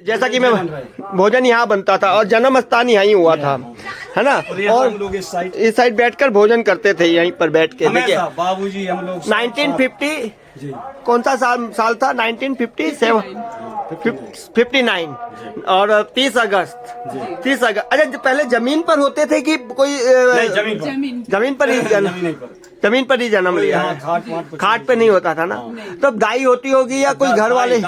जैसा कि मैं भोजन यहाँ बनता था और जन्म स्थान यहीं हुआ था, है ना। और हम लोग इस साइड बैठकर भोजन करते थे, यहीं पर बैठ के। देखिए बाबूजी हम लोग 1950 जी कौन सा साल था? 1957 59 और 30 अगस्त। अच्छा, पहले जमीन पर होते थे कि कोई जमीन पर ही जमीन पर ही जन्म लिया है? खाट पे नहीं होता था ना। तो दाई होती होगी या कोई घर वाले?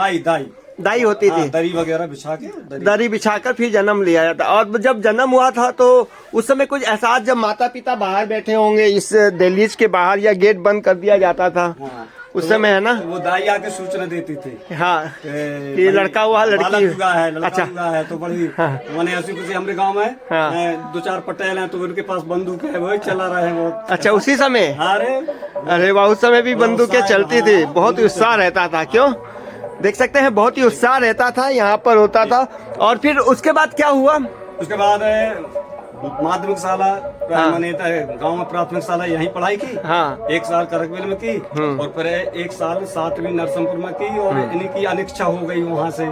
दाई होती थी, दरी वगैरह बिछा के दरी बिछाकर फिर जन्म लिया जाता। और जब जन्म हुआ था तो उस समय कुछ एहसास, जब माता पिता बाहर बैठे होंगे इस दहलीज के बाहर या गेट बंद कर दिया जाता था उस समय, है ना, वो दाई आके सूचना देती थी। हाँ, कि लड़का हुआ, लड़की हुआ है, लड़का अच्छा हुआ है। तो बड़ी मैंने ऐसी कुछ हमारे गांव में दो चार पटेल हैं, तो उनके पास बंदूक है, वही चला रहे हैं वो। अच्छा, उसी समय? अरे वाह, उस समय भी बंदूकें चलती थी, बहुत ही उत्साह रहता था। क्यों, देख सकते हैं, बहुत ही उत्साह रहता था, यहाँ पर होता था। और फिर उसके बाद क्या हुआ? उसके बाद माध्यमिक शाला, मैंने गांव में प्राथमिक शाला यहीं पढ़ाई की। हाँ। 1 साल करकबिल में की और फिर 1 साल 7वीं नरसिंहपुर में की। और इनकी अनिच्छा हो गई वहाँ से,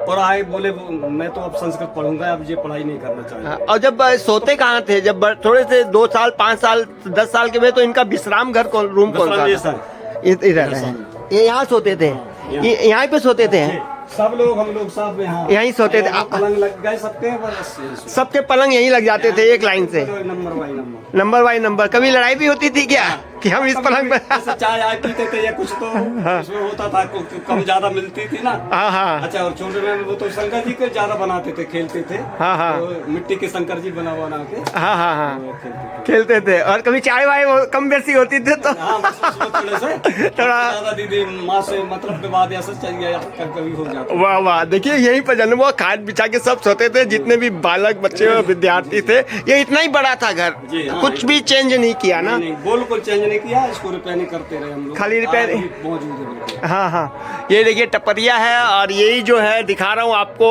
और आए बोले मैं तो अब संस्कृत पढ़ूंगा, अब ये पढ़ाई नहीं करना चाहिए। और जब सोते कहाँ थे? जब थोड़े से 2 साल 5 साल 10 साल के में, तो इनका विश्राम घर रूम कौन सा? इधर है, ये यहाँ सोते थे, यहाँ पे सोते थे। सब लोग, हम लोग सब यहीं सोते थे। पलंग लग गए सबके, सबके पलंग यहीं लग जाते थे एक लाइन से, नंबर बाई नंबर। कभी लड़ाई भी होती थी क्या कि हम इस पलंग पर चाय आय पीते थे या कुछ, तो उसमें होता था, कम ज्यादा मिलती थी ना। हाँ हाँ। अच्छा, और छोटे में वो तो शंकर जी के ज्यादा बनाते थे, खेलते थे। हाँ हाँ, तो मिट्टी के शंकर जी बना के हाँ हाँ हाँ, खेलते थे। और कभी चाय वाय कम बेसी होती थी तो थोड़ा दीदी माँ से मतलब के बाद ऐसा चल गया, कभी हो जाता। वाह वाह, देखिए यहीं पर जन्म हुआ, खाट बिछा के सब सोते थे, जितने भी बालक बच्चे और विद्यार्थी थे। ये इतना ही बड़ा था घर, कुछ भी चेंज नहीं किया ना? बिल्कुल चेंज नहीं किया, इसको रिपेयर नहीं करते रहे हम लोग, खाली रिपेयर मौजूद है। हाँ हाँ, ये देखिए टपरिया है, और यही जो है दिखा रहा हूँ आपको,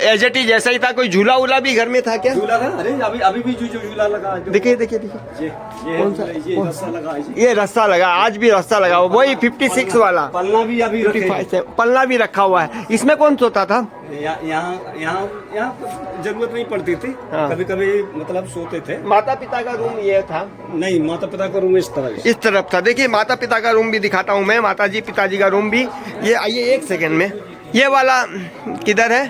एज इट इज जैसा ही था। कोई झूला उला भी घर में था क्या? झूला था, अरे अभी भी जो झूला लगा, देखिए देखिए देखिए, कौन सा? ये रस्सा लगा, ये रस्सा लगा, आज भी रस्सा लगा हुआ, वही 56 वाला। पलना भी अभी 55 पल्ला भी रखा हुआ है। इसमें कौन सोता था? यहाँ जरूरत नहीं पड़ती थी। हाँ। कभी कभी मतलब सोते थे। माता पिता का रूम ये था? नहीं, माता पिता का रूम इस तरफ था। देखिए माता पिता का रूम भी दिखाता हूँ मैं, माता जी पिताजी का रूम भी। ये आइए 1 सेकंड में, ये वाला किधर है?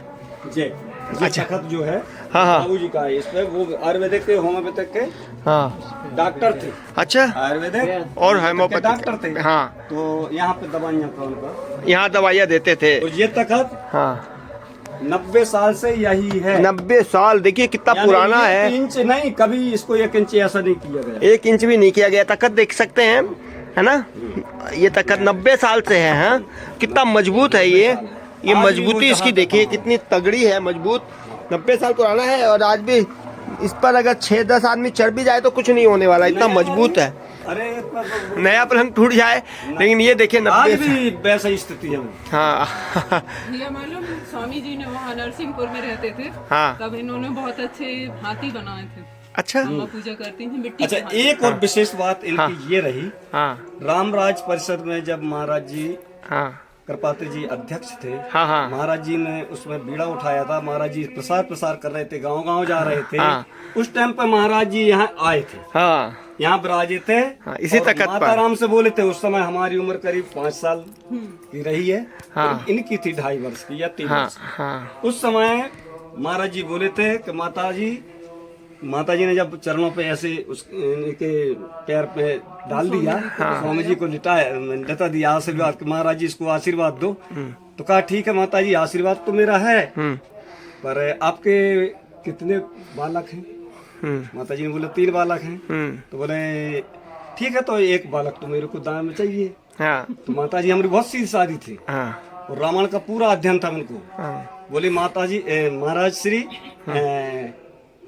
अच्छा, खत जो है हाँ हाँ, बाबू जी का है। इसमें वो आयुर्वेदिक के, होम्योपैथिक के हाँ डॉक्टर थे। अच्छा, आयुर्वेदिक और होम्योपैथिक डॉक्टर थे। हाँ, तो यहाँ पे दवाइयाँ था उनका, यहाँ दवाइयाँ देते थे। और ये तखत हाँ 90 साल से यही है। 90 साल, देखिए कितना पुराना है। 1 इंच नहीं, कभी इसको 1 इंच ऐसा नहीं किया गया, 1 इंच भी नहीं किया गया। तखत देख सकते हैं, है ना, ये तखत 90 साल से है। हाँ, कितना मजबूत है ये मजबूती इसकी देखिए, कितनी तगड़ी है, मजबूत। 90 साल पुराना है, और आज भी इस पर अगर 6-10 आदमी चढ़ भी जाए तो कुछ नहीं होने वाला, इतना मजबूत है। अरे नया पलंग टूट जाए, लेकिन ये देखिए 90 भी वैसा ही स्थिति है। हाँ ये मालूम, स्वामी जी ने वहाँ नरसिंहपुर में रहते थे। हाँ, तब इन्होंने बहुत अच्छे हाथी बनाए थे। अच्छा, अम्मा पूजा करती थी मिट्टी अच्छा, के। एक और विशेष बात इनकी ये रही, हाँ रामराज परिषद में जब महाराज जी हाँ कृपात्री जी अध्यक्ष थे, हाँ हाँ, महाराज जी ने उसमें बीड़ा उठाया था। महाराज जी प्रसार कर रहे थे, गांव जा रहे थे। हाँ। उस टाइम पर महाराज जी यहाँ आए थे, हाँ यहाँ विराजे थे। हाँ, इसी और तखत माता पर राम से बोले थे। उस समय हमारी उम्र करीब 5 साल की रही है। हाँ। इनकी थी 2.5 वर्ष की या 3 हाँ वर्ष। हाँ, उस समय महाराज जी बोले थे कि माता जी ने जब चरणों पे ऐसे उनके पैर पे डाल दिया, स्वामी जी को लिटा दिया आशीर्वाद, महाराज जी इसको आशीर्वाद दो। तो कहा ठीक है माता जी, आशीर्वाद तो मेरा है, पर आपके कितने बालक हैं? माता जी ने बोले 3 बालक हैं। तो बोले ठीक है, तो 1 बालक तो मेरे को दान में चाहिए। हाँ, तो माता जी हमारी बहुत सीधी सादी थी, हाँ, और रामायण का पूरा अध्ययन था उनको। हाँ, बोले माता जी, महाराज श्री,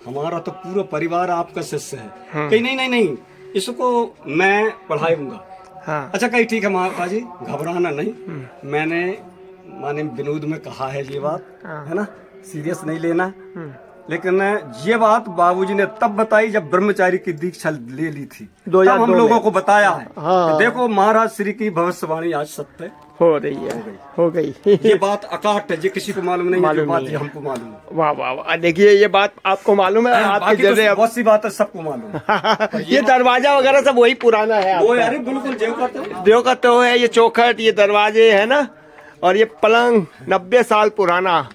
हमारा तो पूरा परिवार आपका शिष्य है। कहीं नहीं, इसको मैं पढ़ाऊंगा। हाँ, अच्छा, कहीं ठीक है माता जी, घबराना नहीं, मैंने विनोद में कहा है ये बात, है ना, सीरियस नहीं लेना। लेकिन ये बात बाबूजी ने तब बताई जब ब्रह्मचारी की दीक्षा ले ली थी, तब 2002 हम लोगों को बताया है हाँ। कि देखो महाराज श्री की भविष्यवाणी आज सत्य हो रही है, हो गई। ये बात अकाट है, ये किसी को मालूम नहीं है, जो बात ये हमको मालूम है। वाह वाह वाह, देखिए ये बात आपको मालूम है, आपके बाकी तो जरिए बहुत सी बात है, सबको मालूम है। ये दरवाजा वगैरह सब वही पुराना है वो आपका। यार बिल्कुल जेव करते हैं। देव का तो है, ये चौखट, ये दरवाजे है ना, और ये पलंग 90 साल पुराना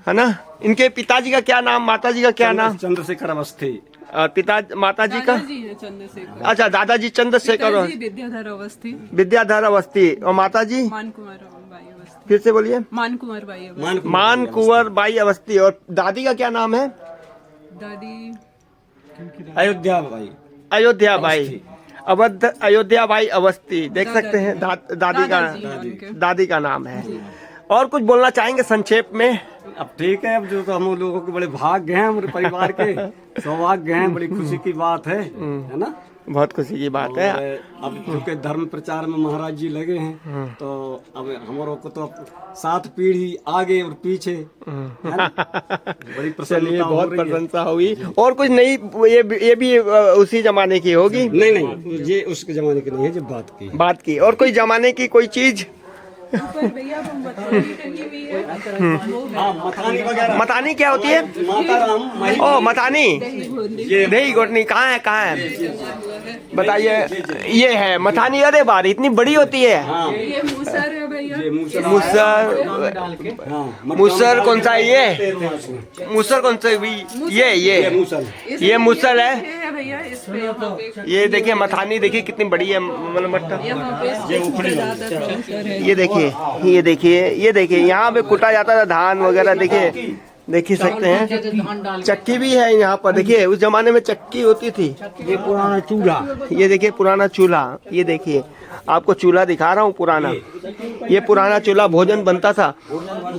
है ना। इनके पिताजी का क्या नाम, माताजी का क्या नाम? चंद्रशेखर अवस्थी। और पिता माताजी का? दादाजी है चंद्रशेखर। अच्छा, दादाजी चंद्रशेखर और पिताजी विद्याधर अवस्थी। विद्याधर अवस्थी, और माताजी मान कुमार बाई अवस्थी। फिर से बोलिए। मान कुमार बाई अवस्थी। मान कुंवर बाई अवस्थी। और दादी का क्या नाम है? दादी अयोध्या भाई। Ayodhya by Awadh, Ayodhya by Awasthi. देख सकते हैं दादी का, दादी का नाम है। और कुछ बोलना चाहेंगे संक्षेप में? अब ठीक है, अब जो तो हम लोगों के बड़े भाग्य हैं, हमारे परिवार के सौभाग्य हैं, बड़ी खुशी की बात है ना। बहुत खुशी की बात है। और अब चूंकि धर्म प्रचार में महाराज जी लगे हैं, तो अब हमारों को तो अब 7 पीढ़ी आगे और पीछे है ना? बड़ी चलिए, प्रसन्नता बहुत हो रही है। प्रशंसा हुई। और कुछ नहीं, ये भी उसी जमाने की होगी? नहीं, ये उसके जमाने की नहीं है, जब बात की। और कोई जमाने की कोई चीज? ऊपर भैया वो मथानी टंगी हुई है। हाँ, मथानी वगैरह। मतानी क्या होती है? माता राम ओ मतानी, ये दही घोटनी कहाँ है, कहाँ है बताइए? ये है मथानी। अरे बार इतनी बड़ी होती है। हाँ, ये मूसर है भैया। ये मूसर। मुसर, हाँ, मुसर कौन सा है ये? मुसर कौन सा? ये मूसल। ये मुसल है। है भैया इस पे यहाँ पे। ये देखिए मथानी, देखिए कितनी बड़ी है, मतलब मट्टा। यहाँ पे ज्यादा प्रोसेसर है। ये देखिए, ये देखिए, ये देखिए, यहाँ पे कुटा जाता था धान वगैरह। देखिए, देख ही सकते हैं। चक्की भी है यहाँ पर। देखिए उस जमाने में चक्की होती थी। ये पुराना चूल्हा। ये देखिए पुराना चूल्हा। ये देखिए, आपको चूल्हा दिखा रहा हूँ पुराना। ये पुराना चूल्हा, भोजन बनता था।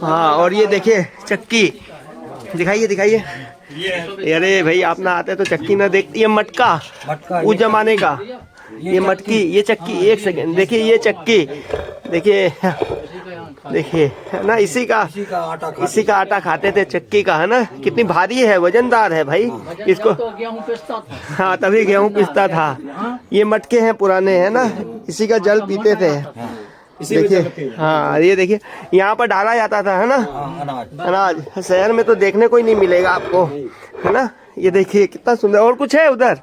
हाँ, और ये देखिए चक्की, दिखाइए दिखाइए। अरे भाई, आप ना आते तो चक्की ना देखते। ये मटका उस जमाने का, ये मटकी, ये चक्की। एक सेकेंड, देखिए ये चक्की, देखिए देखिए है ना, इसी का आटा खाते थे, चक्की का, है ना। कितनी भारी है, वजनदार है भाई। इसको गेहूं पिसता था। हाँ, तभी गेहूं पिसता था। ये मटके हैं पुराने, है ना, इसी का जल पीते थे। देखिए, हाँ ये देखिए, यहाँ पर डाला जाता था, है ना, अनाज। शहर में तो देखने को ही नहीं मिलेगा आपको, है ना। ये देखिए कितना सुंदर। और कुछ है उधर?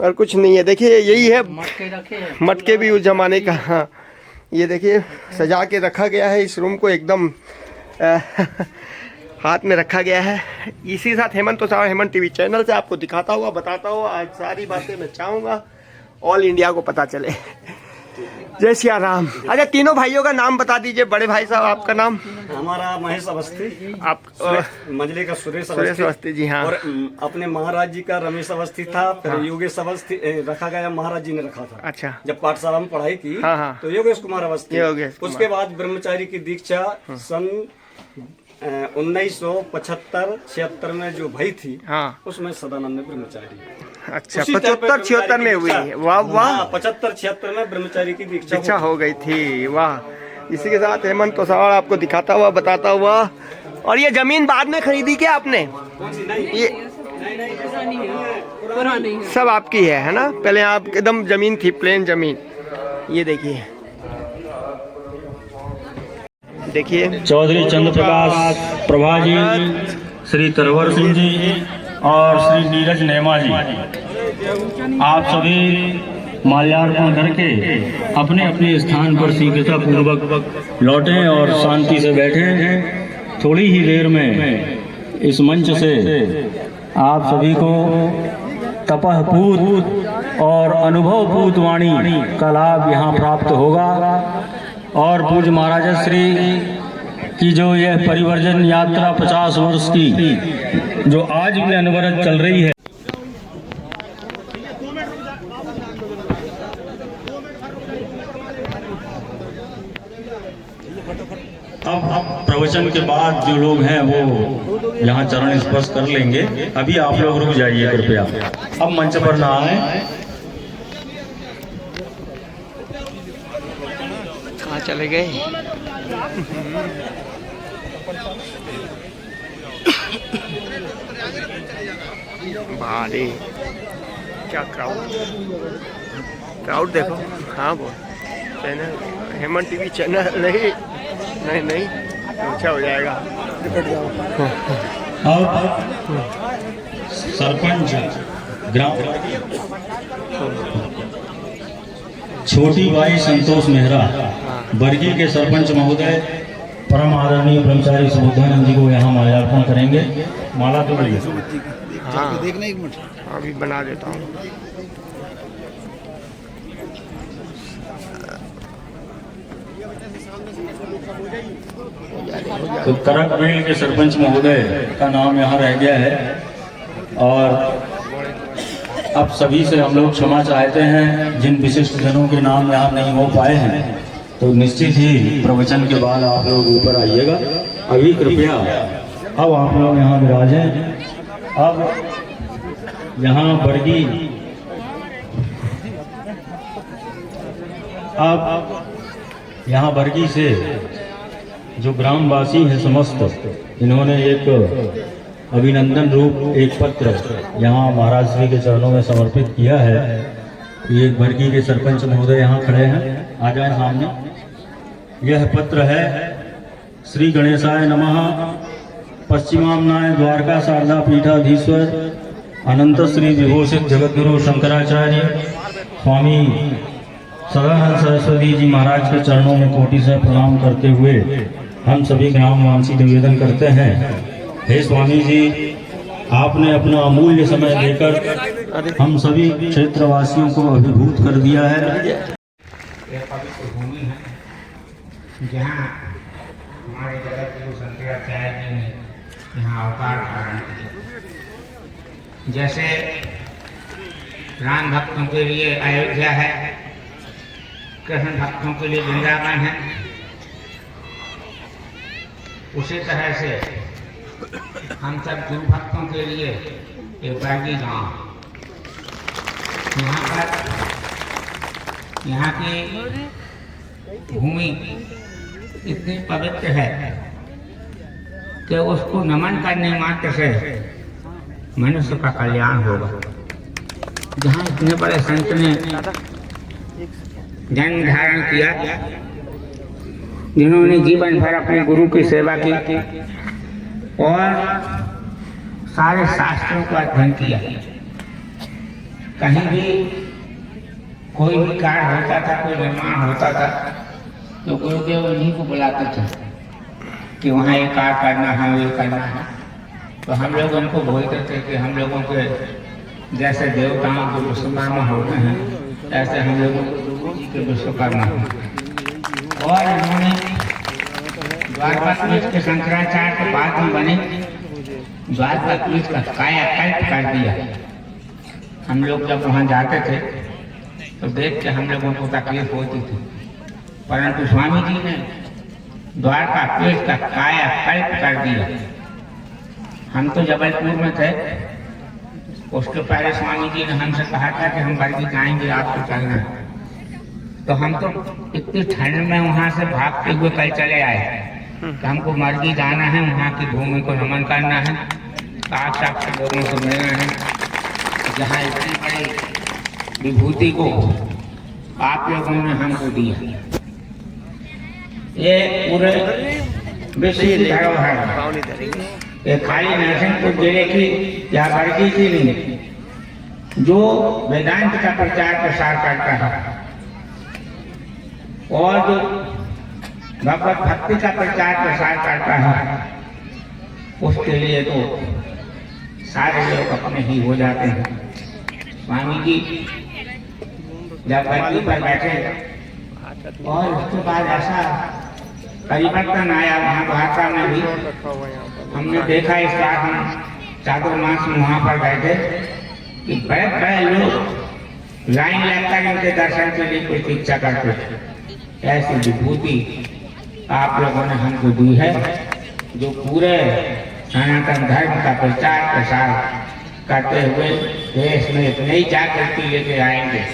और कुछ नहीं है। देखिए यही है, मटके भी उस जमाने का। हाँ, ये देखिए सजा के रखा गया है इस रूम को, एकदम हाथ में रखा गया है। इसी साथ हेमंत तोसावड़, हेमंत टीवी चैनल से आपको दिखाता हुआ, बताता हुआ आज सारी बातें मैं चाहूँगा ऑल इंडिया को पता चले। जय सिया राम। अच्छा, तीनों भाइयों का नाम बता दीजिए। बड़े भाई साहब, आपका नाम? हमारा महेश अवस्थी। आप? मंजले का सुरेश अवस्थी जी। हाँ। और अपने महाराज जी का रमेश अवस्थी था। फिर योगेश अवस्थी रखा गया, महाराज जी ने रखा था। अच्छा। जब पाठशाला में पढ़ाई की, हाँ। तो योगेश कुमार अवस्थी। उसके बाद ब्रह्मचारी की दीक्षा सन 1975-76 में जो भई थी, हाँ, उसमें सदानंद ब्रह्मचारी। अच्छा, 75-76 में हुई है। वाह वाह, 75-76 में ब्रह्मचारी की दीक्षा हो गई थी। वाह। इसी के साथ हेमंत तोसावड़ आपको दिखाता हुआ, बताता हुआ। और ये जमीन बाद में खरीदी क्या आपने? ये पुरानी है। सब आपकी है ना? पहले आप एकदम जमीन थी, प्लेन जमीन। ये देखिए, देखिए चौधरी चंद्र प्रकाश प्रभा जी, श्री तरवर सिंह जी और श्री नीरज नेमा जी, आप सभी माल्यार्पण करके अपने अपने स्थान पर शीघ्रता पूर्वक लौटें और शांति से बैठें। थोड़ी ही देर में इस मंच से आप सभी को तपःपूत और अनुभवपूत वाणी का लाभ यहाँ प्राप्त होगा। और पूज्य महाराज श्री की जो यह परिवर्जन यात्रा 50 वर्ष की जो आज भी अनवरत चल रही है, अब प्रवचन के बाद जो लोग हैं वो यहाँ चरण स्पर्श कर लेंगे। अभी आप लोग रुक जाइए कृपया, अब मंच पर ना आए। कहाँ चले गए? भारी क्या क्राउड देखो। हाँ बोल चैनल हेमंत टीवी चैनल नहीं नहीं नहीं अच्छा हो जाएगा। अब सरपंच ग्राम छोटी बाई संतोष मेहरा बरगी के सरपंच महोदय परम आदरणीय ब्रह्मचारी सुबोधानंद जी को यहाँ माल्यार्पण करेंगे। माला तो भैया हाँ देखना एक मिनट अभी बना देता हूँ। तो करकवेल के सरपंच महोदय का नाम यहाँ रह गया है और अब सभी से हम लोग क्षमा चाहते हैं जिन विशिष्ट जनों के नाम यहाँ नहीं हो पाए हैं, तो निश्चित ही प्रवचन के बाद आप लोग ऊपर आइएगा। अभी कृपया अब आप लोग यहाँ विराजें। अब यहाँ बरगी यहाँ बरगी से जो ग्रामवासी हैं समस्त, इन्होंने एक अभिनंदन रूप एक पत्र यहाँ महाराज श्री के चरणों में समर्पित किया है। ये बरगी के सरपंच महोदय यहाँ खड़े हैं, आ जाए सामने। यह पत्र है श्री गणेशाय नमः पश्चिमामनाय द्वारका शारदा पीठाधीश्वर अनंत श्री विभूषित जगतगुरु शंकराचार्य स्वामी सदानंद सरस्वती जी महाराज के चरणों में कोटि से प्रणाम करते हुए हम सभी ग्रामवासी निवेदन करते हैं, हे स्वामी जी, आपने अपना अमूल्य समय देकर हम सभी क्षेत्रवासियों को अभिभूत कर दिया है। यह पवित्र भूमि है जहाँ हमारे जगतगुरु शंकराचार्य जी ने यहाँ अवतार धारण किया। जैसे राम भक्तों के लिए अयोध्या है, कृष्ण भक्तों के लिए वृंदावन है, उसी तरह से हम सब गुरु भक्तों के लिए एक बरगी गाँव, यहाँ की भूमि इतनी पवित्र है कि उसको नमन करने मात्र से मनुष्य का कल्याण होगा। जहाँ इतने बड़े संत ने जन्म धारण किया, जिन्होंने जीवन भर अपने गुरु की सेवा की और सारे शास्त्रों का अध्ययन किया, कहीं भी कोई भी कार्य होता था, कोई निर्माण होता था, तो गुरुदेव उन्हीं को बुलाते थे कि वहाँ ये कार्य करना है, ये करना है। तो हम लोग उनको बोलते थे कि हम लोगों के जैसे देवताओं के विश्वकर्मा होते हैं, ऐसे हम लोगों को जी के विश्वकर्मा हैं। और इन्होंने द्वारकाधीश के शंकराचार्य के बाद में बने द्वारकाधीश का कायाकल्प कर दिया। हम लोग जब वहाँ जाते थे तो देख के हम लोगों को तकलीफ होती थी, परंतु स्वामी जी ने द्वारकाधीश का कायाकल्प कर दिया। हम तो जबलपुर में थे, उसके पहले स्वामी जी ने हमसे कहा था कि हम बरगी जाएंगे, आपको चलना है। तो हम तो इतनी ठंड में वहाँ से भागते हुए कल चले आए कि हमको बरगी जाना है, वहाँ की भूमि को नमन करना है, आप सबसे लोगों से मिलना है, जहाँ इतनी बड़ी विभूति को आप लोगों ने हमको दिया। ये पूरे विश्व की धरोहर है, ये खाली नरसिंहपुर जिले की या बरगी की नहीं, जो वेदांत का प्रचार प्रसार करता है और जो भगवत भक्ति का प्रचार प्रसार करता है, उसके लिए तो सारे लोग अपने ही हो जाते हैं। स्वामी जी जब बरगी पर बैठे और उसके बाद ऐसा परिवर्तन आया वहाँ द्वारका में भी, हमने देखा इस बार हम चातुर्मास में वहाँ पर बैठे कि बड़े बड़े लोग लाइन लगकर इनके दर्शन के लिए प्रतीक्षा करते थे। ऐसी विभूति आप लोगों ने हमको दी है, जो पूरे सनातन धर्म का प्रचार प्रसार करते हुए देश में एक नई जागृति लेके आएंगे।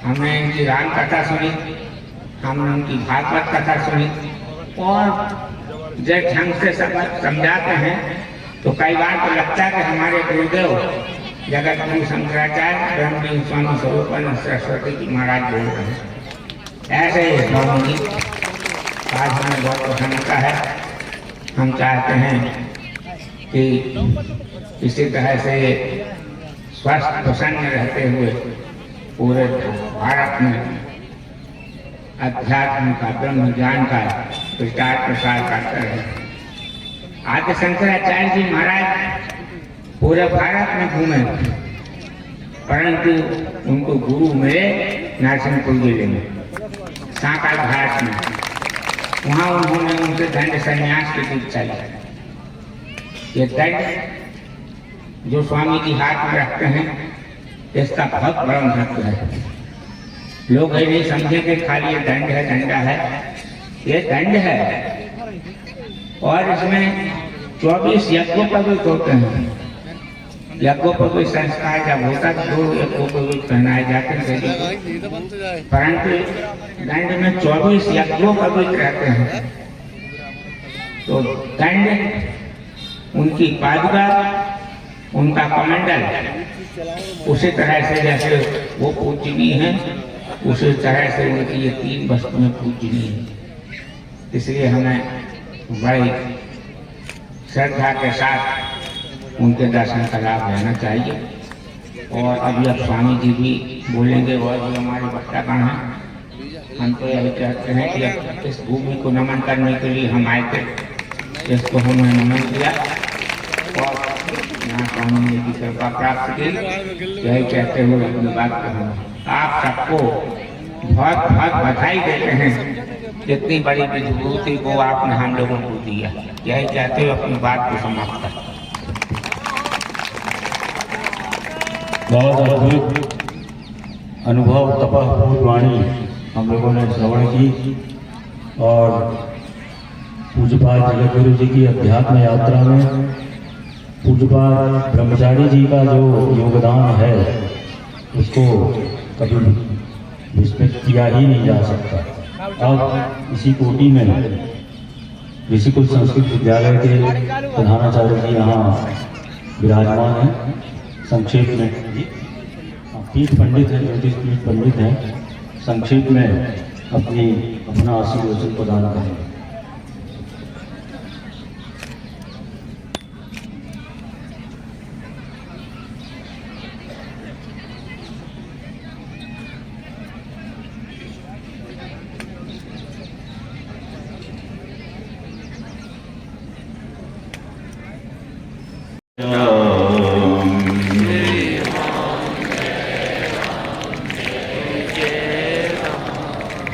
हमने इनकी राम कथा सुनी, हमने उनकी भागवत कथा सुनी और जिस ढंग से समझाते हैं तो कई बार तो लगता है कि हमारे गुरुदेव जगत गुरु शंकराचार्य ब्रह्मलीन स्वामी स्वरूपानंद सरस्वती जी महाराज बोल रहे हैं। ऐसे ही स्वामी जी आज हमें बहुत प्रसन्नता है। हम चाहते हैं कि इसी तरह से स्वस्थ प्रसन्न रहते हुए पूरे भारत में अध्यात्म का ब्रह्म ज्ञान का प्रचार प्रसार करते रहे। आदि शंकराचार्य जी महाराज पूरे भारत में घूमे, परंतु उनको गुरु मिले नरसिंहपुर जिले में सांकल घाट में। वहाँ उन्होंने उनके दंड संन्यास की दीक्षा ली। ये दंड जो स्वामी जी हाथ में रखते हैं इसका बहुत बड़ा महत्व है। लोग ये नहीं समझे कि खाली ये दंड है, डंडा है। ये दंड है और इसमें 24 यज्ञोपवीत होते हैं। यज्ञोपवीत संस्कार जब होता तो 2 यज्ञोपवीत पहनाए जाते हैं, परंतु दंड में 24 यज्ञोपवीत रहते हैं। तो दंड, उनकी पादुका, उनका कमंडल उसी तरह से जैसे वो पूजनीय है, उसी तरह से उनकी ये 3 वस्तुएं पूजनीय है। इसलिए हमें बड़ी श्रद्धा के साथ उनके दर्शन का लाभ लेना चाहिए। और अभी अब स्वामी जी भी बोलेंगे और भी हमारे भक्तगण हैं। हम तो यही चाहते हैं कि अब इस भूमि को नमन करने के लिए हम आए थे, इसको हमने नमन किया और यहाँ स्वामी जी की कृपा प्राप्त की। यही कहते हुए अपनी बात को हम आप सबको बहुत बहुत बधाई देते हैं। इतनी बड़ी विभूति को आपने हम लोगों को दिया। यही कहते हुए अपनी बात को समाप्त कर। बहुत अद्भुत अनुभव तपस्पूर्ण वाणी हम लोगों ने श्रवण की और पूज्यपाद जगतगुरु जी की अध्यात्म यात्रा में पूज्यपाद ब्रह्मचारी जी का जो योगदान है उसको कभी विस्मृत किया ही नहीं जा सकता। अब इसी कोटि में ऋषिकुल संस्कृत विद्यालय के प्रधानाचार्य जी यहाँ विराजमान हैं। संक्षेप में पीठ पंडित हैं, ज्योतिष पीठ पंडित हैं। संक्षेप में अपना आशीर्वचन प्रदान करेंगे।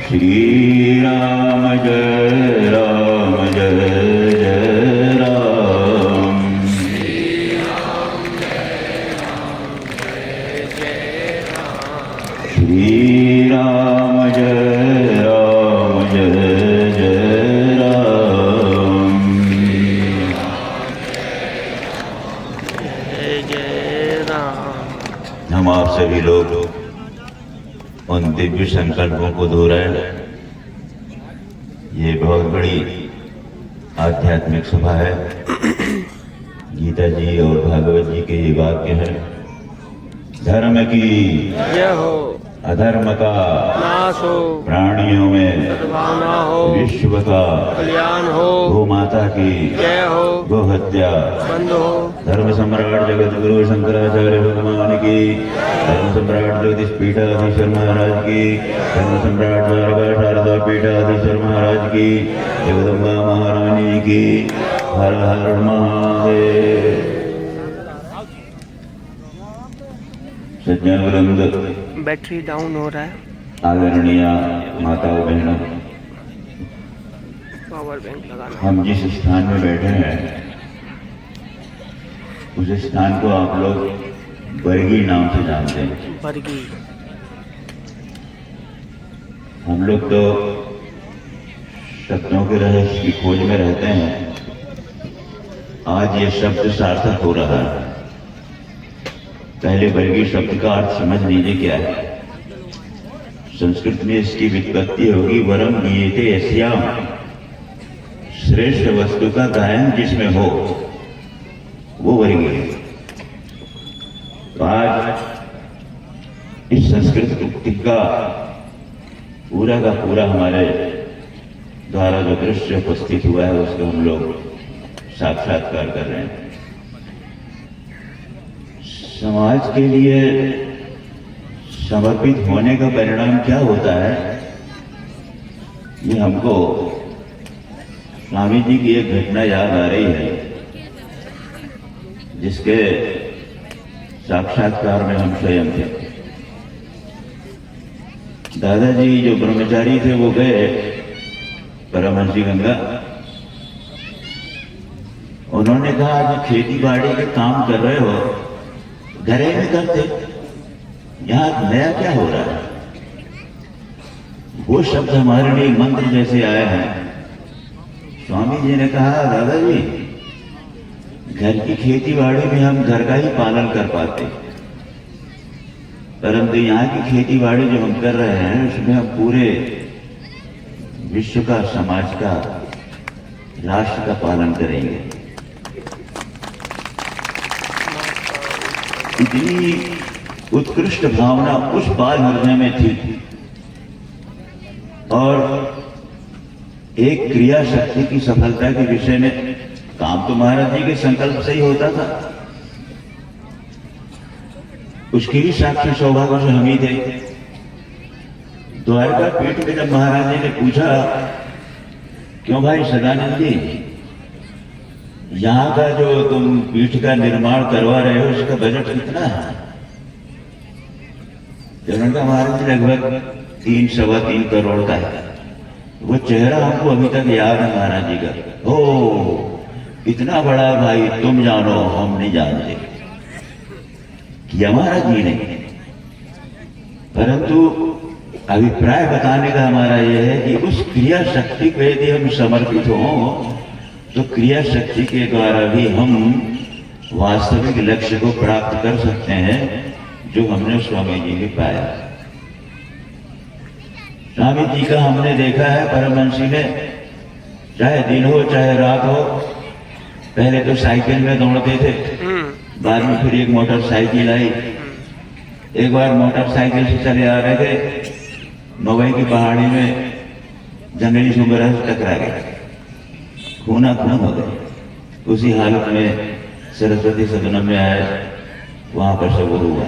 श्री राम जय राम जय जय राम। श्री राम जय राम जय जय राम। श्री राम जय राम जय जय राम। जय जय राम। हम आप सभी लोग उन दिव्य संकल्पों को दोहराए। ये बहुत बड़ी आध्यात्मिक सभा है। गीता जी और भागवत जी के ये वाक्य हैं, धर्म की जय हो, अधर्म का नाश हो, प्राणियों में सद्भावना हो, विश्व का कल्याण हो, गो माता की जय हो, गो हत्या बंद हो। धर्म सम्राट जगत गुरु शंकराचार्य भगवान की, धर्म सम्राट जगदीश पीठाधीश्वर महाराज की, धर्म सम्राट द्वारका शारदा पीठाधीश्वर महाराज की, जगदम्बा महारानी की। हर हर महादेव। सज्जन वृंद, बैटरी डाउन हो रहा है, आदरणीय माताओं बहनों, पावर बैंक लगाना। हम जिस स्थान में बैठे हैं उस स्थान को आप लोग बरगी नाम से जानते हैं। बरगी। हम लोग तो शब्दों के रहस्य की खोज में रहते हैं। आज ये शब्द सार्थक हो रहा है। पहले बरगी शब्द का अर्थ समझ लीजिए क्या है। संस्कृत में इसकी व्युत्पत्ति होगी वरम गीयते यस्याम श्रेष्ठ वस्तु का गायन जिसमें हो वो वर्गीय है। तो आज इस संस्कृत उक्ति का पूरा हमारे द्वारा जो दृश्य उपस्थित हुआ है उसको हम लोग साक्षात्कार कर रहे हैं। समाज के लिए समर्पित होने का परिणाम क्या होता है, ये हमको स्वामी जी की एक घटना याद आ रही है, जिसके साक्षात्कार में हम स्वयं थे। दादाजी जो ब्रह्मचारी थे वो गए परमहंस गंगा। उन्होंने कहा जो खेती बाड़ी के काम कर रहे हो घरे में करते, यहां नया क्या हो रहा है। वो शब्द हमारे लिए मंत्र जैसे आए हैं। स्वामी जी ने कहा दादाजी घर की खेती बाड़ी में हम घर का ही पालन कर पाते, परंतु यहाँ की खेती बाड़ी जो हम कर रहे हैं उसमें हम पूरे विश्व का, समाज का, राष्ट्र का पालन करेंगे। इतनी उत्कृष्ट भावना उस बाल हृदय में थी और एक क्रिया शक्ति की सफलता के विषय में काम तो महाराज जी के संकल्प से ही होता था। उसकी भी साक्षी सौभाग्य से हम ही थे। द्वारका पीठ में जब महाराज जी ने पूछा क्यों भाई सदानंद जी, यहाँ का जो तुम पीठ का निर्माण करवा रहे हो उसका बजट कितना है। उन्होंने महाराज जी लगभग 3-3.25 करोड़ का है। वो चेहरा हमको अभी तक याद है महाराज जी का। ओ इतना बड़ा भाई, तुम जानो हम नहीं जानते कि महाराज जी ने। परंतु अभिप्राय बताने का हमारा यह है कि उस क्रिया शक्ति को यदि हम समर्पित हों तो क्रिया शक्ति के द्वारा भी हम वास्तविक लक्ष्य को प्राप्त कर सकते हैं जो हमने स्वामी जी में पाया। स्वामी जी का हमने देखा है परमहंसी में, चाहे दिन हो चाहे रात हो, पहले तो साइकिल में दौड़ते थे, बाद में फिर एक मोटरसाइकिल आई। एक बार मोटरसाइकिल से चले आ रहे थे, मवई की पहाड़ी में जंगली सुंगरा से टकरा गए, खूना खून हो गए। उसी हालत में सरस्वती सदन में आए, वहां पर सब हुआ।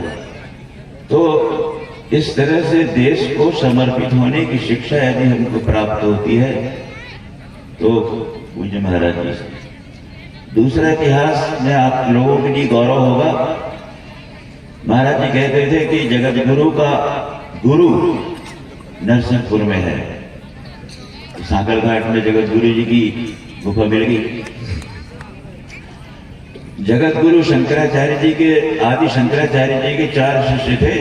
तो इस तरह से देश को समर्पित होने की शिक्षा यदि हमको प्राप्त होती है तो पूज्य महाराज जी से। दूसरा इतिहास में आप लोगों के लिए गौरव होगा, महाराज जी कहते थे कि जगत गुरु का गुरु नरसिंहपुर में है। सागर घाट में जगत गुरु जी की गुफा मिल गई। जगत गुरु शंकराचार्य जी के, आदि शंकराचार्य जी के 4 शिष्य थे,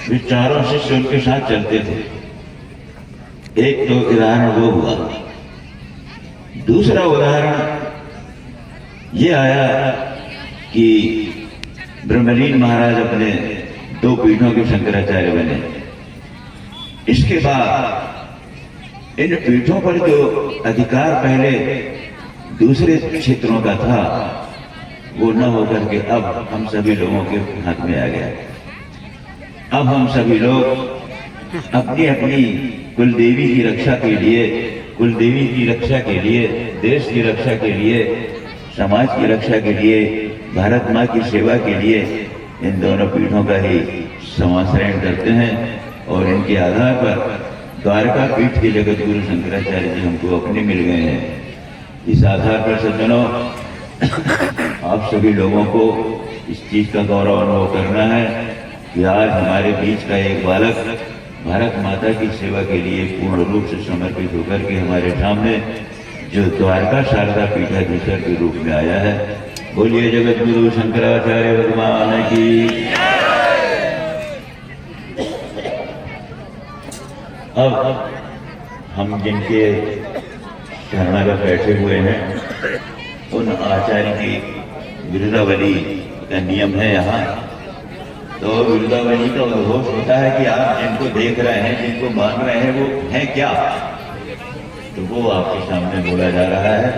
वे चारों शिष्य उनके साथ चलते थे। एक तो उदाहरण वो हुआ। दूसरा उदाहरण ये आया कि ब्रह्मलीन महाराज अपने 2 पीठों के शंकराचार्य बने। इसके बाद इन पीठों पर जो अधिकार पहले दूसरे क्षेत्रों का था वो न होकर के अब हम सभी लोगों के हाथ में आ गया। अब हम सभी लोग अपनी अपनी कुलदेवी की रक्षा के लिए, कुलदेवी की रक्षा के लिए, देश की रक्षा के लिए, समाज की रक्षा के लिए, भारत माँ की सेवा के लिए इन दोनों पीठों का ही समाश्रयण करते हैं। और इनके आधार पर द्वारका पीठ के जगत गुरु शंकराचार्य जी हमको अपने मिल गए हैं। इस आधार पर सज्जनों, आप सभी लोगों को इस चीज का गौरव अनुभव करना है कि आज हमारे बीच का एक बालक भारत माता की सेवा के लिए पूर्ण रूप से समर्पित होकर के हमारे सामने जो द्वारका शारदा पीठाधीश्वर के रूप में आया है। बोलिए जगत गुरु शंकराचार्य भगवान की। अब हम जिनके शरणागत बैठे हुए हैं उन आचार्य की विरुदावली का नियम है यहाँ। तो विरुदावली का उद्घोष होता है कि आप जिनको देख रहे हैं, जिनको मान रहे हैं, वो हैं क्या। तो वो आपके सामने बोला जा रहा है।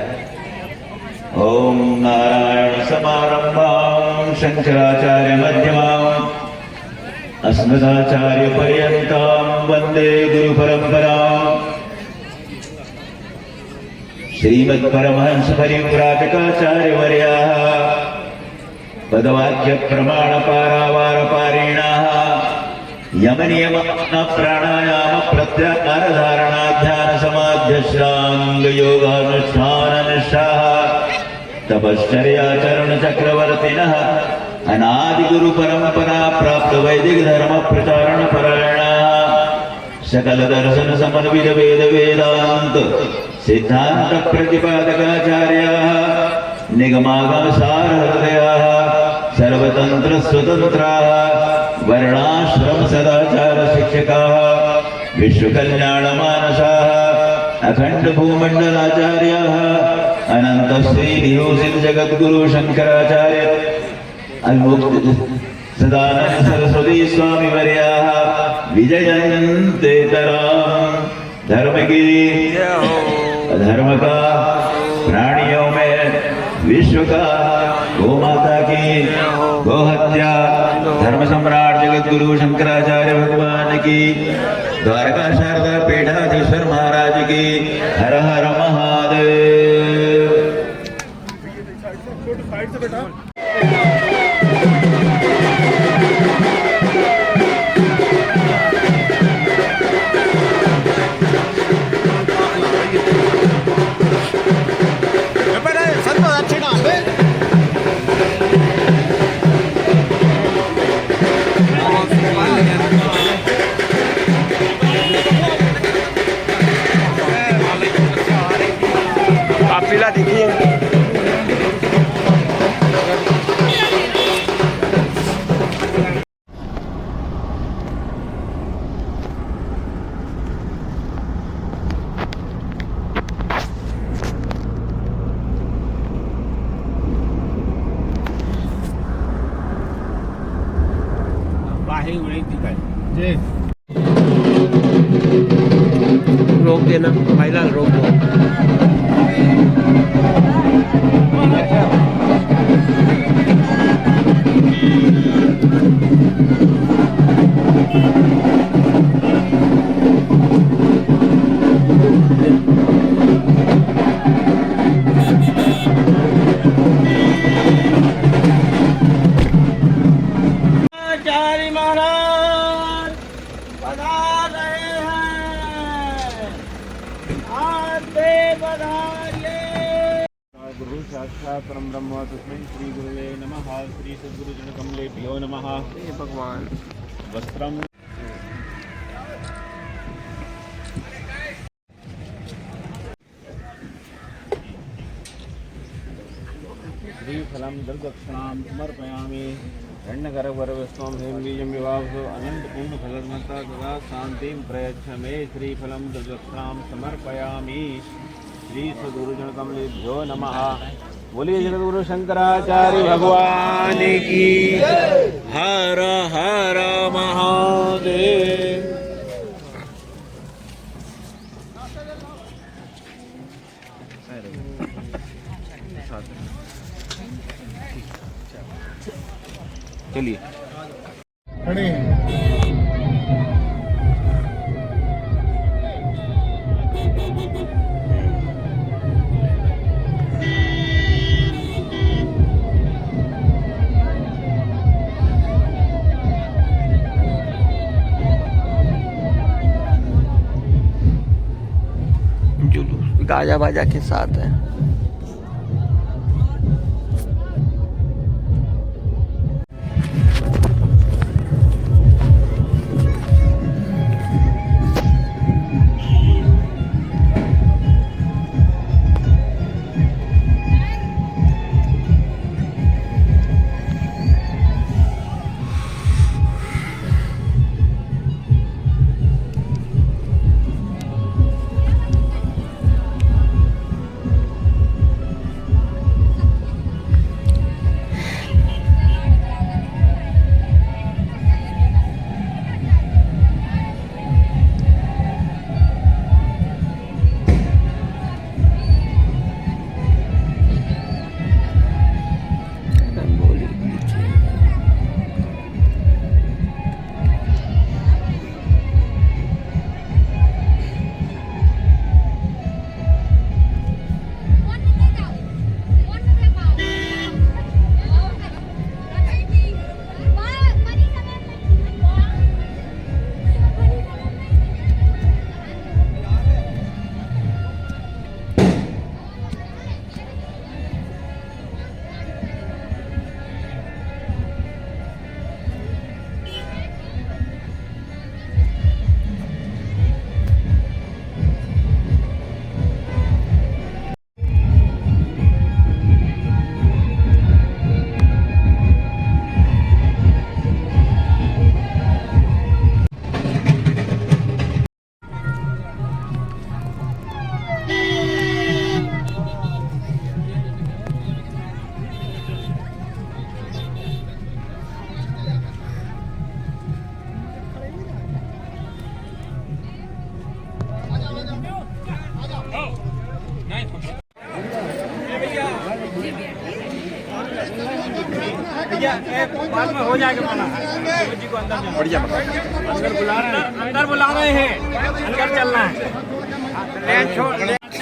ओम नारायण समारंभां शंकराचार्य मध्यमाम् अस्मदाचार्य पर्यन्तां वंदे गुरु परंपराम्। श्रीमद् परमहंस परिव्राजकाचार्य वर्याः पदवाक्य प्रमाण पारावार पारिणाः यम नियम प्राणायाम प्रत्याहार धारणा ध्यान समाध्यश्रांग योगानुष्ठान निष्ठाः तपश्चर्याचरण चक्रवर्तिनः अनादि गुरु परंपरा प्राप्त वैदिक धर्म प्रचारण परायणाः सकल दर्शन समन्वित वेद वेदांत सिद्धांत प्रतिपादकाचार्याः निगमागम सार हृदयाः सर्वतंत्र स्वतंत्राः वर्णाश्रम सदाचार शिक्षकाः विश्व कल्याण मानसाः अखंड भूमंडलाचार्याः अनंत श्री विभूषित जगद्गुरु शंकराचार्य अल्मुक्त सदानंद सरस्वती स्वामी वर्याः विजयन्ते तराम। धर्म की अधर्म का प्राणियों में विश्व का गौ माता की गौ हत्या धर्म सम्राट जगत गुरु शंकराचार्य भगवान की द्वारका शारदा पीठाधीश्वर महाराज की हर हर महादेव। काफिला देखिए रोक देना भाईलाल, रोक दो। आचार्य महाराज पधार रहे हैं, आते पधारिए। गुरु साक्षात् परम ब्रह्म तस्मै श्री गुरुवे नमः। श्री सद्गुरु जन कमलेभ्यो नमः। भगवान वस्त्रम श्रीफलं दर्दक्षिणां समर्पयामि। हिरण्यगर्भस्वं हेमबीजं विवाहो अनन्तपूर्णफलर्मता सदा शान्तिं प्रयच्छ मे। श्रीफलं दर्दक्षिणां समर्पयामि। श्री सद्गुरुजन कमलेभ्यो नमः। बोलिए जगद्गुरु शंकराचार्य भगवान की हर हर महादेव। चलिए जुलूस गाजा बाजा के साथ है। बाद में हो जाएगा मना। जी को अंदर बढ़िया अंदर बुला रहे हैं, अंदर बुला रहे हैं, अंदर चलना है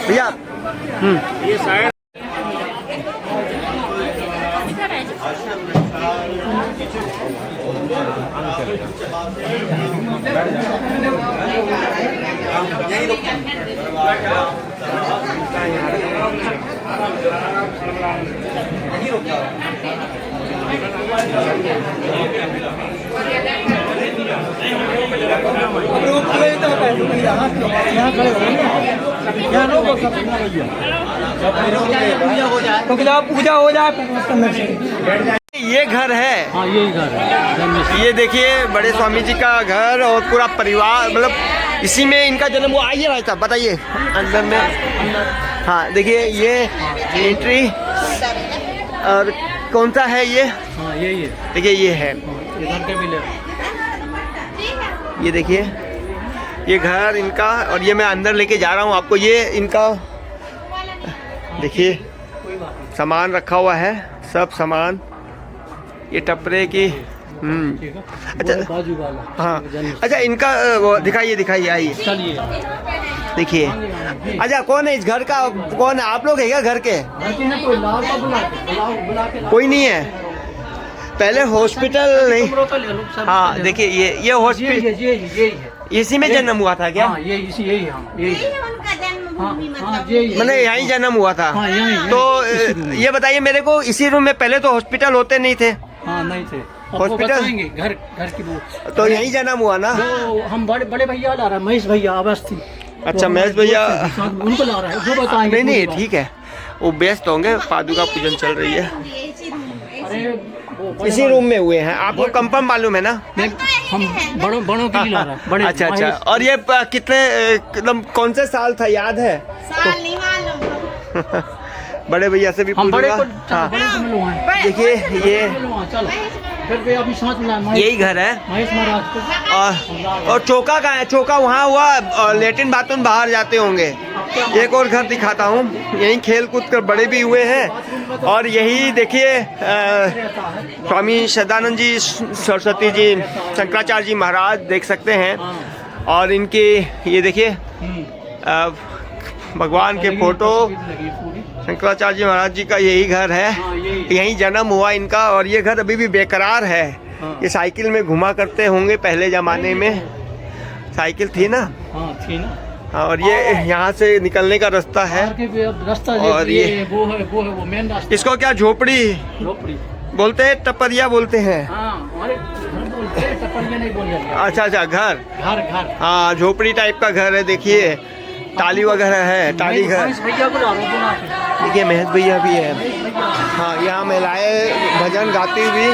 भैया। ये शायद पूजा हो जाए। ये घर है। हाँ यही घर है। ये देखिए बड़े स्वामी जी का घर और पूरा परिवार, मतलब इसी में इनका जन्म हुआ। आइए भाई साहब बताइए अंदर में। हाँ देखिए ये एंट्री, और कौन सा है ये? हाँ यही है। देखिए ये है, इधर के भी ले। ये देखिए ये घर इनका, और ये मैं अंदर लेके जा रहा हूँ आपको। ये इनका देखिए सामान रखा हुआ है, सब सामान, ये टपरे की। अच्छा बाजू वाला। हाँ अच्छा इनका वो दिखाइए दिखाइए, आइए चलिए देखिए। अच्छा कौन है इस घर का, कौन है? आप लोग है क्या घर के? कोई लाल का बुला के कोई नहीं है। पहले हॉस्पिटल नहीं। हाँ देखिए ये हॉस्पिटल, ये इसी में जन्म हुआ था क्या? हाँ ये इसी यही। हाँ यही उनका जन्मभूमि मतलब यही। मैंने यहीं जन्म हुआ था। हाँ, यहीं, तो ये बताइए मेरे को, इसी रूम में पहले तो हॉस्पिटल होते नहीं थे? हाँ नहीं थे। हॉस्पिटल घर की वो तो यहीं जन्म हुआ ना? वो हम बड़े भैया ला रहा है, महेश भैया अवस्थी। अच्छा महेश भैया उनको ला रहा है, जो बताएंगे। नहीं ठीक है, वो व्यस्त होंगे, पादुका पूजन चल रही है। इसी रूम में हुए हैं। आपको कंफर्म मालूम है ना? हम बड़ों के लिए ला रहा है। बड़े अच्छा अच्छा। और ये कितने एकदम कौन से साल था याद है? साल नहीं मालूम। बड़े भैया से भी हम बड़े पूछूंगा। को हाँ बड़े को मिलवाएं। देखिए ये चलो फिर भी अभी साथ में यही घर है। महेश महाराज को। और चौका कहाँ है? चौका वहाँ हुआ, लेटिन बाथरूम बाहर जाते होंगे। एक और घर दिखाता हूँ, यहीं खेल कूद कर बड़े भी हुए हैं। और यही देखिए स्वामी सदानंद जी, सरस्वती जी, शंकराचार्य जी महाराज देख सकते हैं। और इनके ये देखिए भगवान के फोटो, शंकराचार्य जी महाराज जी का यही घर है। यहीं जन्म हुआ इनका। और ये घर अभी भी बेकरार है। ये साइकिल में घुमा करते होंगे, पहले जमाने में साइकिल थी ना। हाँ थी ना। और ये यहाँ से निकलने का रास्ता है। रास्ता और ये वो है वो मेन रास्ता। इसको क्या झोपड़ी बोलते हैं? टपरिया बोलते हैं। हाँ हमारे घर बोलते हैं, टपरिया नहीं बोल जाते। अच्छा अच्छा घर। घर हाँ झोपड़ी टाइप का घर है। देखिए टाली वगैरह है, टाली घर। भैया को ला रहा हूँ। देखिए महेश भैया भी है। हाँ यहाँ महिलाएं भजन गाती हुई।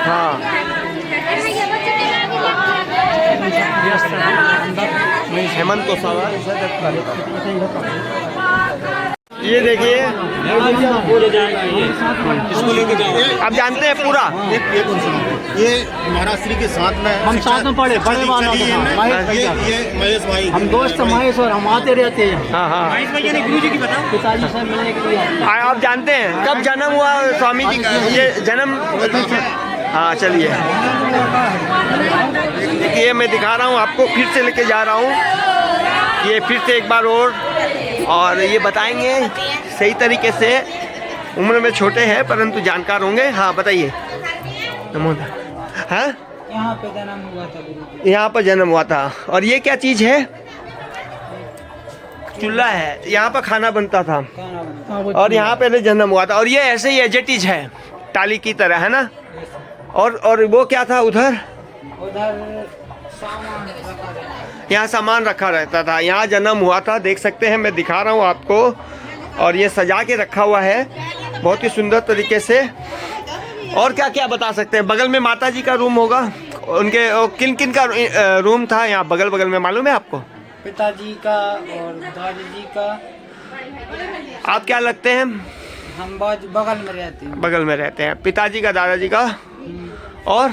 हाँ हेमंत को सवाल। ये देखिए आप जानते हैं पूरा। ये महाराज श्री के साथ में हम साथ में पढ़े, बड़े वाला ये महेश भाई हम दोस्त महेश, और हम आते रहते हैं। हाँ हाँ पिताजी से मिलने के लिए। आप जानते हैं कब जन्म हुआ स्वामी जी का? ये जन्म हाँ चलिए देखिए मैं दिखा रहा हूँ आपको, फिर से लेके जा रहा हूँ। ये फिर से एक बार और ये बताएंगे सही तरीके से। उम्र में छोटे हैं परंतु जानकार होंगे। हाँ बताइए। हाँ यहाँ पे जन्म हुआ था गुरु। यहाँ पर जन्म हुआ था। और ये क्या चीज़ है? चूल्हा है, यहाँ पर खाना बनता था। और यहाँ पहले जन्म हुआ था। और ये ऐसे ही एजेटिज है, टाली की तरह है ना। और वो क्या था उधर? यहाँ सामान रखा रहता था। यहाँ जन्म हुआ था, देख सकते हैं, मैं दिखा रहा हूँ आपको। और ये सजा के रखा हुआ है बहुत ही सुंदर तरीके से। और क्या क्या बता सकते हैं? बगल में माता जी का रूम होगा। उनके किन किन का रूम था यहाँ बगल बगल में, मालूम है आपको? पिताजी का और दादी जी का। आप क्या लगते हैं? हम बगल में रहते हैं। बगल में रहते हैं। पिताजी का, दादाजी का और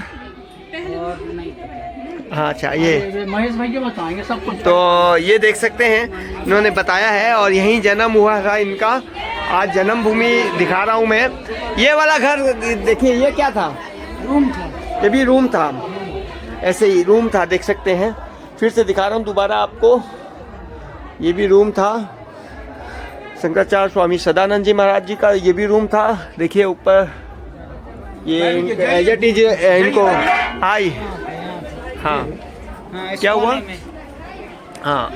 नहीं। हाँ अच्छा ये महेश भैया बताएंगे सब कुछ। तो ये देख सकते हैं इन्होंने बताया है। और यहीं जन्म हुआ था इनका। आज जन्मभूमि दिखा रहा हूँ मैं। ये वाला घर देखिए, ये क्या था? रूम था। ये भी रूम था, ऐसे ही रूम था, देख सकते हैं। फिर से दिखा रहा हूँ दोबारा आपको, ये भी रूम था। शंकराचार्य स्वामी सदानंद जी महाराज जी का ये भी रूम था। देखिए ऊपर ये इनको आई। हाँ, क्या हुआ? हाँ,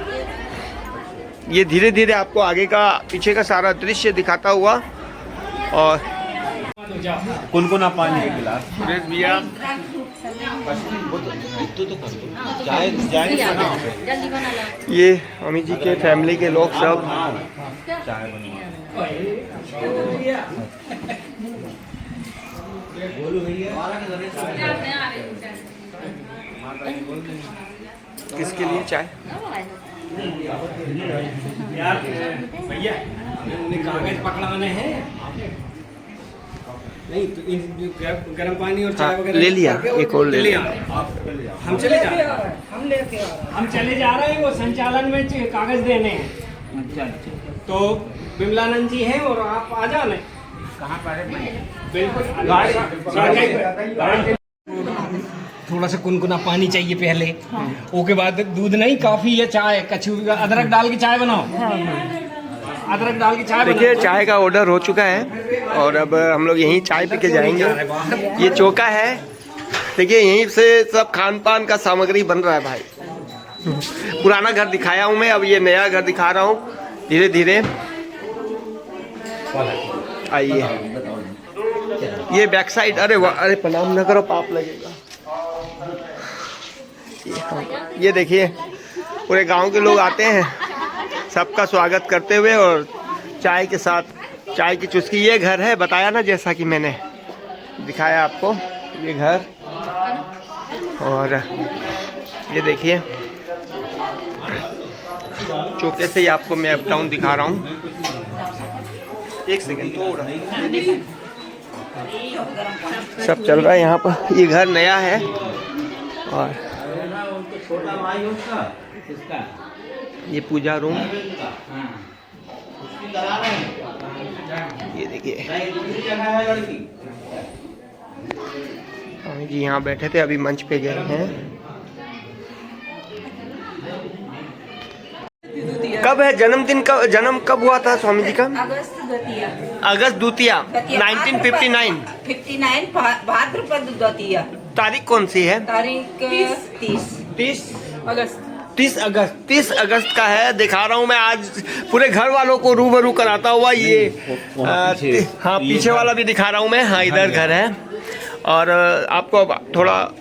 ये धीरे धीरे आपको आगे का पीछे का सारा दृश्य दिखाता हुआ। और कुनकुना पानी एक गिलास सुरेश भैया, ये अमित जी के फैमिली के लोग सब। किसके लिए चाय? यार भैया कागज पकड़ाने हैं नहीं तो गर्म पानी और चाय वगैरह ले लिया, एक और ले लिया। हम चले जा रहे हैं, हम चले जा रहे हैं वो संचालन में कागज देने हैं। तो विमलानंद जी हैं और आप आ जाने। कहाँ पर? बिल्कुल थोड़ा सा कुनकुना पानी चाहिए पहले। उसके बाद दूध नहीं, कॉफी या चाय, कछु अदरक डाल के चाय बनाओ। अदरक डाल के चाय। देखिए चाय का ऑर्डर हो चुका है और अब हम लोग यहीं चाय पी के जाएंगे। ये चौका है, देखिए यहीं से सब खान पान का सामग्री बन रहा है भाई। पुराना घर दिखाया हूँ मैं, अब ये नया घर दिखा रहा हूँ धीरे धीरे। आइए, ये बैक साइड। अरे अरे प्रणाम न करो, पाप लगेगा। ये देखिए पूरे गांव के लोग आते हैं सबका स्वागत करते हुए और चाय के साथ चाय की चुस्की। ये घर है, बताया ना, जैसा कि मैंने दिखाया आपको, ये घर। और ये देखिए चौके से ही आपको मैं अप टाउन दिखा रहा हूँ। एक सेकेंड, थोड़ा सब चल रहा है यहाँ पर। ये घर नया है और ये पूजा रूम। ये देखिए स्वामी जी यहाँ बैठे थे, अभी मंच पे गए हैं। कब है जन्मदिन? कब जन्म कब हुआ था स्वामी जी का? अगस्त द्वितीया 1959। भाद्रपद द्वितीया। तारीख कौन सी है? तारीख 30 अगस्त। 30 अगस्त का है। दिखा रहा हूँ मैं आज पूरे घर वालों को रूबरू कराता हुआ। ये हाँ, पीछे वाला भी दिखा रहा हूँ मैं। हाँ, इधर घर है और आपको थोड़ा